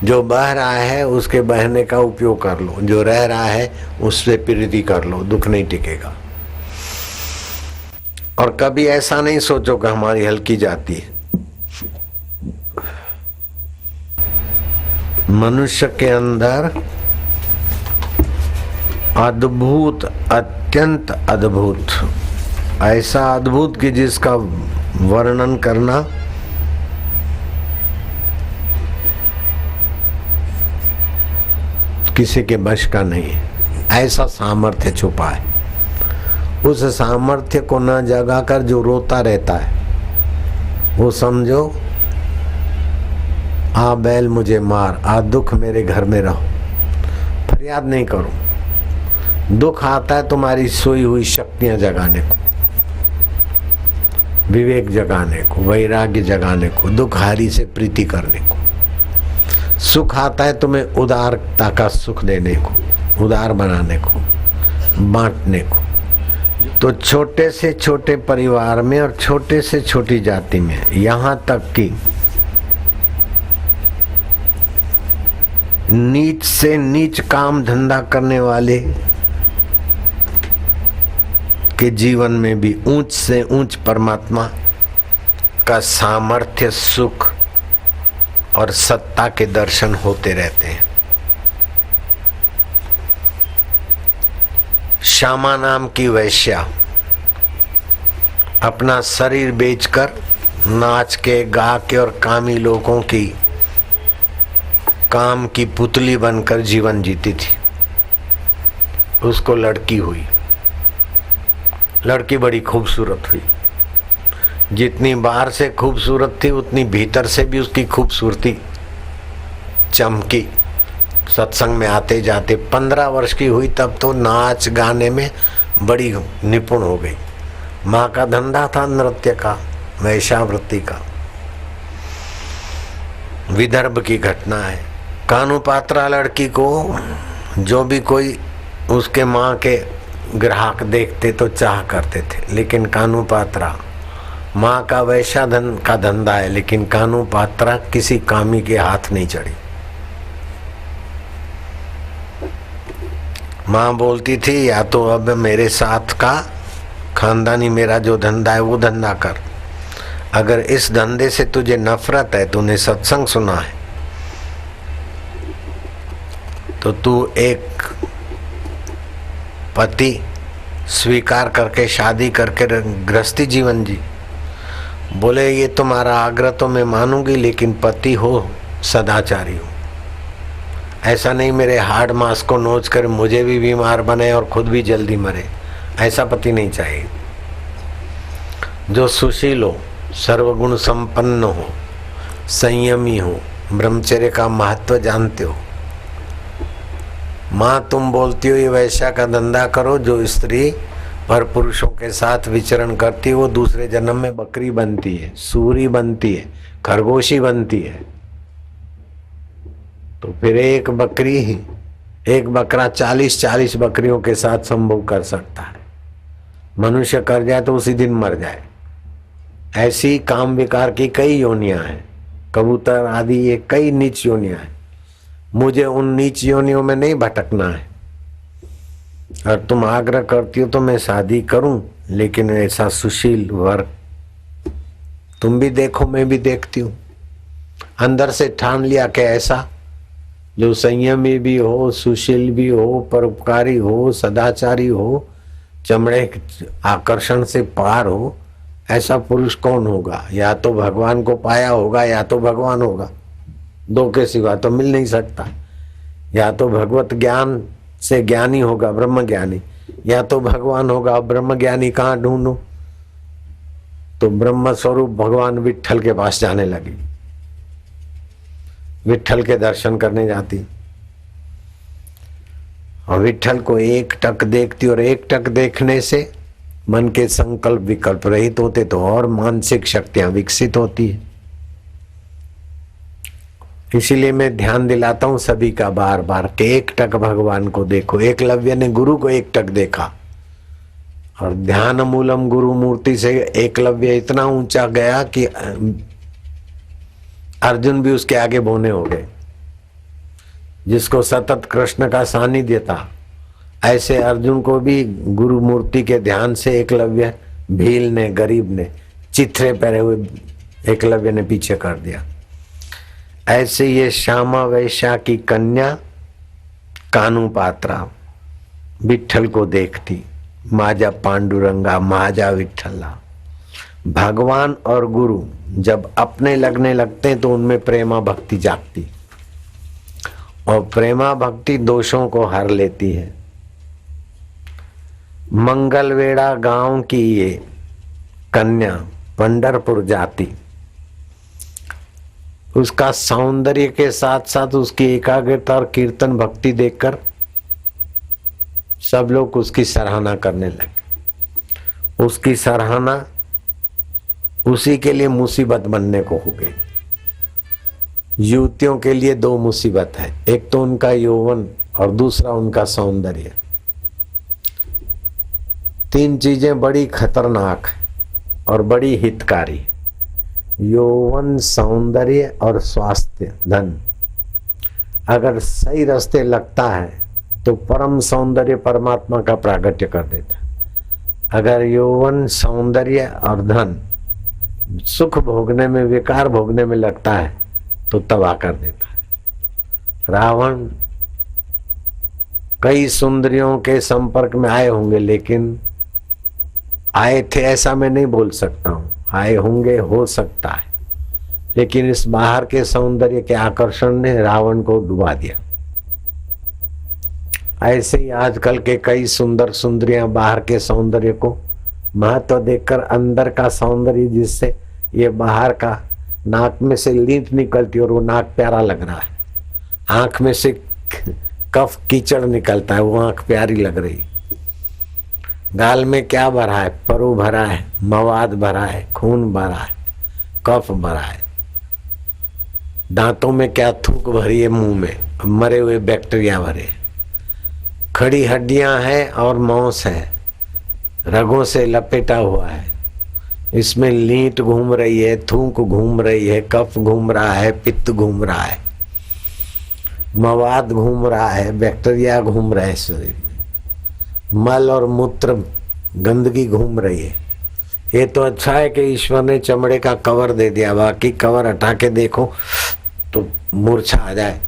जो बह रहा है उसके बहने का उपयोग कर लो, जो रह रहा है उससे प्रीति कर लो, दुख नहीं टिकेगा। और कभी ऐसा नहीं सोचो कि हमारी हल्की जाती है। मनुष्य के अंदर अद्भुत, अत्यंत अद्भुत, ऐसा अद्भुत कि जिसका वर्णन करना किसी के वश का नहीं है, ऐसा सामर्थ्य छुपा है। उस सामर्थ्य को न जगाकर जो रोता रहता है वो समझो आ बैल मुझे मार, आ दुख मेरे घर में रहो। फरियाद नहीं करो। दुख आता है तुम्हारी सोई हुई शक्तियां जगाने को, विवेक जगाने को, वैराग्य जगाने को, दुखहारी से प्रीति करने को। सुख आता है तुम्हें उदारता का सुख देने को, उदार बनाने को, बांटने को। तो छोटे से छोटे परिवार में और छोटे से छोटी जाति में, यहाँ तक कि नीच से नीच काम धंधा करने वाले के जीवन में भी ऊंच से ऊंच परमात्मा का सामर्थ्य, सुख और सत्ता के दर्शन होते रहते हैं। श्यामा नाम की वैश्या अपना शरीर बेचकर नाच के, गा के और कामी लोगों की काम की पुतली बनकर जीवन जीती थी। उसको लड़की हुई, लड़की बड़ी खूबसूरत हुई। जितनी बाहर से खूबसूरत थी उतनी भीतर से भी उसकी खूबसूरती चमकी। सत्संग में आते जाते 15 वर्ष की हुई तब तो नाच गाने में बड़ी निपुण हो गई। माँ का धंधा था नृत्य का, वैश्यावृत्ति का। विदर्भ की घटना है। कानू पात्रा लड़की को जो भी कोई उसके माँ के ग्राहक देखते तो चाह करते थे, लेकिन कानू पात्रा, माँ का वैश्या धन का धंधा है, लेकिन कानू पात्रा किसी कामी के हाथ नहीं चढ़ी। माँ बोलती थी या तो अब मेरे साथ का खानदानी मेरा जो धंधा है वो धंधा कर, अगर इस धंधे से तुझे नफरत है, तूने सत्संग सुना है, तो तू एक पति स्वीकार करके शादी करके गृहस्थी जीवन जी। बोले ये तुम्हारा आग्रह तो मैं मानूंगी, लेकिन पति हो सदाचारी हो। ऐसा नहीं मेरे हार्ड मांस को नोच कर मुझे भी बीमार बने और खुद भी जल्दी मरे, ऐसा पति नहीं चाहिए। जो सुशील हो, सर्वगुण संपन्न हो, संयमी हो, ब्रह्मचर्य का महत्व जानते हो। माँ तुम बोलती हो ये वैश्या का धंधा करो, जो स्त्री पर पुरुषों के साथ विचरण करती है वो दूसरे जन्म में बकरी बनती है, सूरी बनती है, खरगोशी बनती है। तो फिर एक बकरी, एक बकरा 40-40 बकरियों के साथ संभोग कर सकता है। मनुष्य कर जाए तो उसी दिन मर जाए। ऐसी काम विकार की कई योनियां हैं, कबूतर आदि ये कई नीच योनियां हैं। मुझे उन नीच योनियों में नहीं भटकना है। और तुम आग्रह करती हो तो मैं शादी करूं, लेकिन ऐसा सुशील वर तुम भी देखो, मैं भी देखती हूँ। अंदर से ठान लिया कि ऐसा जो संयमी भी हो, सुशील भी हो, परोपकारी हो, सदाचारी हो, चमड़े आकर्षण से पार हो, ऐसा पुरुष कौन होगा? या तो भगवान को पाया होगा या तो भगवान होगा, दो के सिवा तो मिल नहीं सकता। या तो भगवत ज्ञान से ज्ञानी होगा, ब्रह्म ज्ञानी, या तो भगवान होगा। ब्रह्म ज्ञानी कहाँ ढूंढूं? तो ब्रह्म स्वरूप भगवान विट्ठल के पास जाने लगी, विट्ठल के दर्शन करने जाती और विट्ठल को एक टक देखती, और एक टक देखने से मन के संकल्प विकल्प रहित होते तो और मानसिक शक्तियां विकसित होती है। इसीलिए मैं ध्यान दिलाता हूं सभी का बार बार कि एक टक भगवान को देखो। एकलव्य ने गुरु को एक टक देखा और ध्यान मूलम गुरु मूर्ति से एकलव्य इतना ऊंचा गया कि अर्जुन भी उसके आगे बौने हो गए। जिसको सतत कृष्ण का सानिध्य था, ऐसे अर्जुन को भी गुरु मूर्ति के ध्यान से एकलव्य, भील ने, गरीब ने, चित्रे पहरे हुए एकलव्य ने पीछे कर दिया। ऐसे ये श्यामा वैश्या की कन्या कानू पात्रा विठल को देखती, माजा पांडुरंगा माजा विठला। भगवान और गुरु जब अपने लगने लगते हैं तो उनमें प्रेमा भक्ति जागती, और प्रेमा भक्ति दोषों को हर लेती है। मंगलवेड़ा गांव की ये कन्या पंढरपुर जाती, उसका सौंदर्य के साथ साथ उसकी एकाग्रता और कीर्तन भक्ति देखकर सब लोग उसकी सराहना करने लगे। उसकी सराहना उसी के लिए मुसीबत बनने को हो गई। युवतियों के लिए दो मुसीबत है, एक तो उनका यौवन और दूसरा उनका सौंदर्य। तीन चीजें बड़ी खतरनाक है और बड़ी हितकारी, यौवन, सौंदर्य और स्वास्थ्य, धन। अगर सही रास्ते लगता है तो परम सौंदर्य परमात्मा का प्रागट्य कर देता है। अगर यौवन, सौंदर्य और धन सुख भोगने में, विकार भोगने में लगता है तो तबाह कर देता है। रावण कई सुंदरियों के संपर्क में आए होंगे, लेकिन आए थे ऐसा मैं नहीं बोल सकता हूं, आए होंगे, हो सकता है, लेकिन इस बाहर के सौंदर्य के आकर्षण ने रावण को डुबा दिया। ऐसे ही आजकल के कई सुंदर सुंदरियां बाहर के सौंदर्य को महत्व देकर अंदर का सौंदर्य, जिससे ये बाहर का नाक में से लींट निकलती और वो नाक प्यारा लग रहा है, आंख में से कफ कीचड़ निकलता है, वो आंख प्यारी लग रही, गाल में क्या भरा है, परु भरा है, मवाद भरा है, खून भरा है, कफ भरा है, दांतों में क्या थूक भरी है, मुंह में मरे हुए बैक्टीरिया भरे, खड़ी हड्डियां हैं और मांस है, रगों से लपेटा हुआ है, इसमें लींट घूम रही है, थूक घूम रही है, कफ घूम रहा है, पित्त घूम रहा है, मवाद घूम रहा है, बैक्टीरिया घूम रहे हैं शरीर में, मल और मूत्र गंदगी घूम रही है। ये तो अच्छा है कि ईश्वर ने चमड़े का कवर दे दिया, बाकी कवर हटा के देखो तो मूर्छा आ जाए,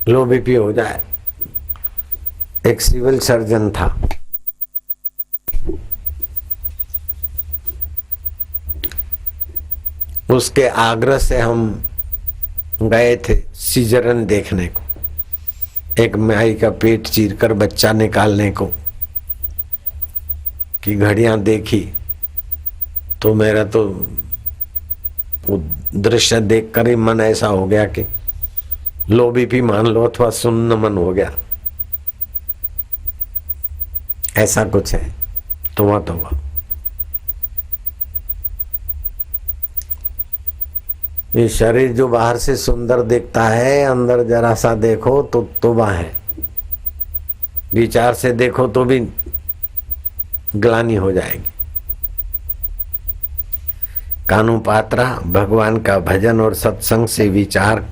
लो बीपी हो जाए। एक सिविल सर्जन था, उसके आग्रह से हम गए थे सीजरन देखने को, एक माई का पेट चीरकर बच्चा निकालने को, कि घड़ियां देखी तो मेरा तो वो दृश्य देखकर ही मन ऐसा हो गया कि लो बीपी मान लो अथवा सुन्न मन हो गया, ऐसा कुछ है। तो हुआ ये शरीर जो बाहर से सुंदर दिखता है, अंदर जरा सा देखो तो तौबा है, विचार से देखो तो भी ग्लानि हो जाएगी। कानू पात्रा भगवान का भजन और सत्संग से विचार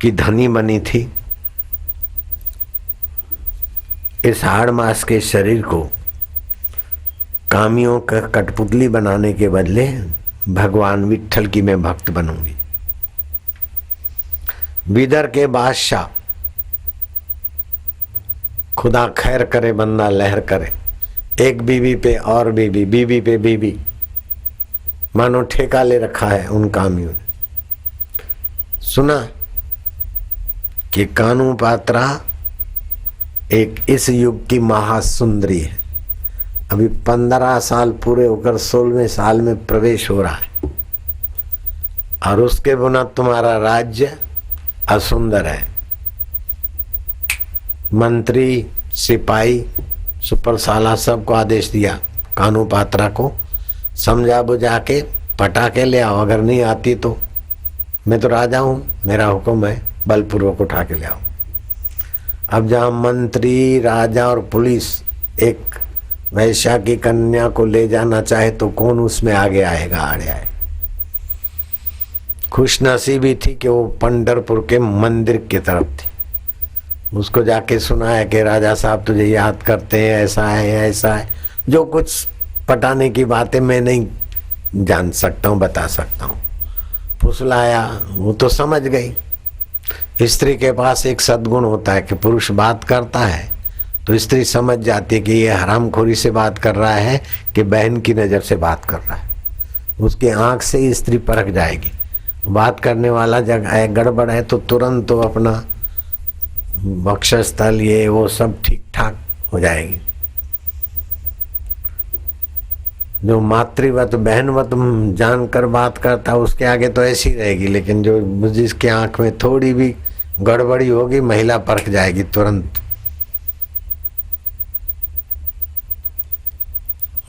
की धनी बनी थी। इस हाड़ मास के शरीर को कामियों का कठपुतली बनाने के बदले भगवान विट्ठल की मैं भक्त बनूंगी। बिदर के बादशाह, खुदा खैर करे बंदा लहर करे, एक बीवी पे और बीवी, बीवी पे बीवी, मानो ठेका ले रखा है उन कामियों ने। सुना कि कानू पात्रा एक इस युग की महासुंदरी है, अभी 15 साल पूरे होकर 16वें साल में प्रवेश हो रहा है, और उसके बिना तुम्हारा राज्य असुंदर है। मंत्री, सिपाही, सुपरसाला सबको आदेश दिया, कानू पात्रा को समझा बुझा के पटा के ले आओ, अगर नहीं आती तो मैं तो राजा हूं, मेरा हुक्म है, बलपूर्वक उठा के ले आओ। अब जहां मंत्री, राजा और पुलिस एक वैश्या की कन्या को ले जाना चाहे तो कौन उसमें आगे आएगा, आड़े आए? खुशनसीबी थी कि वो पंढरपुर के मंदिर की तरफ थी। उसको जाके सुनाया कि राजा साहब तुझे याद करते हैं, ऐसा है ऐसा है। जो कुछ पटाने की बातें मैं नहीं जान सकता हूँ, बता सकता हूँ। फुसलाया, वो तो समझ गई। स्त्री के पास एक सद्गुण होता है कि पुरुष बात करता है तो स्त्री समझ जाती है कि ये हरामखोरी से बात कर रहा है कि बहन की नज़र से बात कर रहा है। उसकी आंख से ही स्त्री परख जाएगी। बात करने वाला जगह गड़बड़ है तो तुरंत तो अपना वक्षस्थल ये वो सब ठीक ठाक हो जाएगी। जो मातृवत बहनवत जानकर बात करता उसके आगे तो ऐसी रहेगी, लेकिन जो जिसके आंख में थोड़ी भी गड़बड़ी होगी महिला परख जाएगी तुरंत।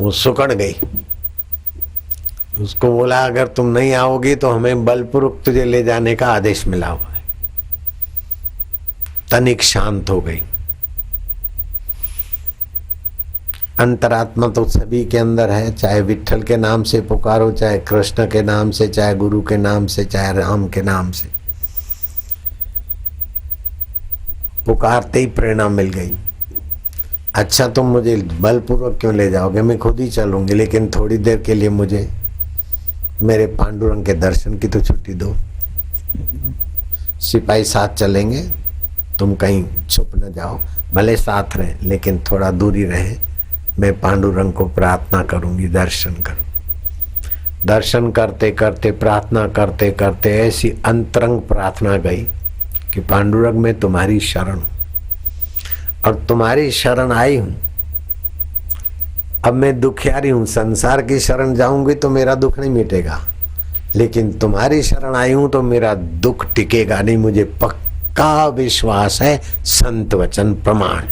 वो सुकड़ गई। उसको बोला अगर तुम नहीं आओगी तो हमें बलपूर्वक तुझे ले जाने का आदेश मिला हुआ है। तनिक शांत हो गई। अंतरात्मा तो सभी के अंदर है, चाहे विठ्ठल के नाम से पुकारो, चाहे कृष्ण के नाम से, चाहे गुरु के नाम से, चाहे राम के नाम से। पुकारते ही प्रेरणा मिल गई। अच्छा तुम मुझे बलपूर्वक क्यों ले जाओगे, मैं खुद ही चलूंगी, लेकिन थोड़ी देर के लिए मुझे मेरे पांडुरंग के दर्शन की तो छुट्टी दो। सिपाही साथ चलेंगे, तुम कहीं छुप न जाओ, भले साथ रहे लेकिन थोड़ा दूरी रहे। मैं पांडुरंग को प्रार्थना करूंगी, दर्शन करूं। दर्शन करते करते, प्रार्थना करते करते ऐसी अंतरंग प्रार्थना गई कि पांडुरंग मैं तुम्हारी शरण हूं और तुम्हारी शरण आई हूं। अब मैं दुखियारी हूं, संसार की शरण जाऊंगी तो मेरा दुख नहीं मिटेगा, लेकिन तुम्हारी शरण आई हूं तो मेरा दुख टिकेगा नहीं। मुझे पक्का विश्वास है, संत वचन प्रमाण।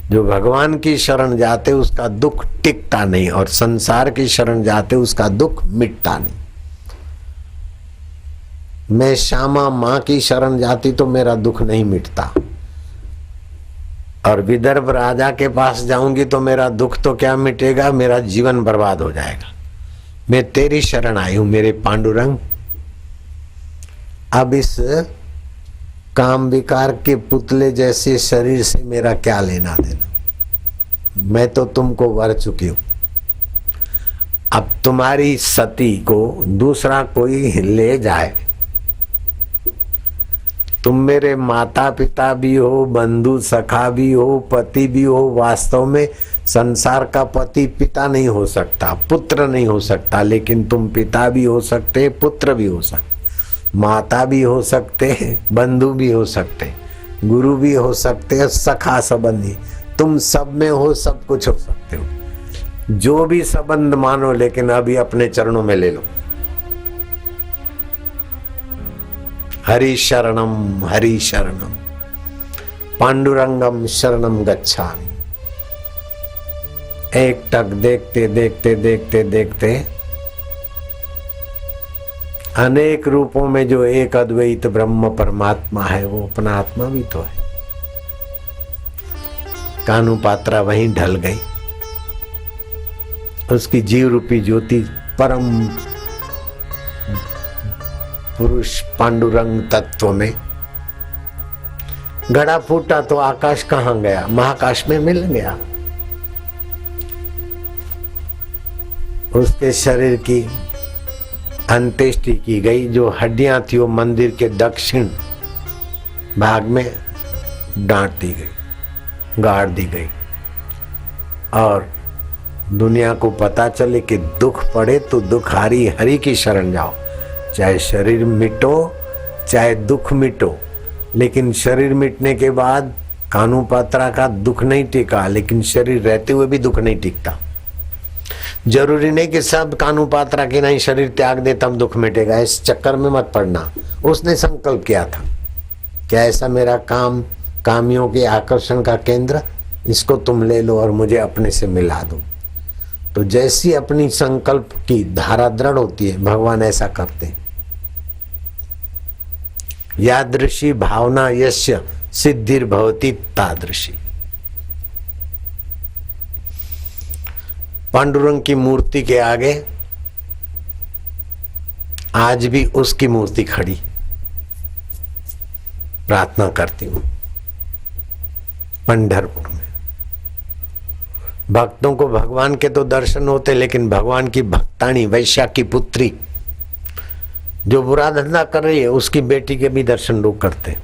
जो भगवान की शरण जाते उसका दुख टिकता नहीं और संसार की शरण जाते उसका दुख मिटता नहीं। मैं श्यामा मां की शरण जाती तो मेरा दुख नहीं मिटता, और विदर्भ राजा के पास जाऊंगी तो मेरा दुख तो क्या मिटेगा, मेरा जीवन बर्बाद हो जाएगा। मैं तेरी शरण आई हूं मेरे पांडुरंग। अब इस काम विकार के पुतले जैसे शरीर से मेरा क्या लेना देना, मैं तो तुमको वर चुकी हूं। अब तुम्हारी सती को दूसरा कोई ले जाए, तुम मेरे माता पिता भी हो, बंधु सखा भी हो, पति भी हो। वास्तव में संसार का पति पिता नहीं हो सकता, पुत्र नहीं हो सकता, लेकिन तुम पिता भी हो सकते, पुत्र भी हो सकते, माता भी हो सकते, बंधु भी हो सकते, गुरु भी हो सकते, सखा संबंधी। तुम सब में हो, सब कुछ हो सकते हो। जो भी संबंध मानो, लेकिन अभी अपने चरणों में ले लो। हरि शरणम हरि शरणम पांडुरंगम शरणम गच्छामि। एक टक देखते देखते देखते देखते अनेक रूपों में जो एक अद्वैत ब्रह्म परमात्मा है वो अपना आत्मा भी तो है। कानू पात्रा वहीं ढल गई। उसकी जीव रूपी ज्योति परम पुरुष पांडुरंग तत्व में घड़ा फूटा तो आकाश कहां गया, महाकाश में मिल गया। उसके शरीर की अंत्येष्टि की गई। जो हड्डियां थी वो मंदिर के दक्षिण भाग में डांट दी गई, गाड़ दी गई, और दुनिया को पता चले कि दुख पड़े तो दुखारी हरि की शरण जाओ। चाहे शरीर मिटो चाहे दुख मिटो, लेकिन शरीर मिटने के बाद कानू पात्रा का दुख नहीं टिका, लेकिन शरीर रहते हुए भी दुख नहीं टिकता। जरूरी नहीं कि सब कानू पात्रा के नहीं शरीर त्याग दे तब दुख मिटेगा, इस चक्कर में मत पड़ना। उसने संकल्प किया था कि ऐसा मेरा काम, कामियों के आकर्षण का केंद्र, इसको तुम ले लो और मुझे अपने से मिला दो। तो जैसी अपनी संकल्प की धारा दृढ़ होती है, भगवान ऐसा करते हैं। यादृशी भावना यस्य सिद्धिर्भवति तादृशी। पांडुरंग की मूर्ति के आगे आज भी उसकी मूर्ति खड़ी, प्रार्थना करती हूं पंढरपुर में। भक्तों को भगवान के तो दर्शन होते, लेकिन भगवान की भक्तानी वैश्या की पुत्री जो बुरा धंधा कर रही है, उसकी बेटी के भी दर्शन लोग करते हैं।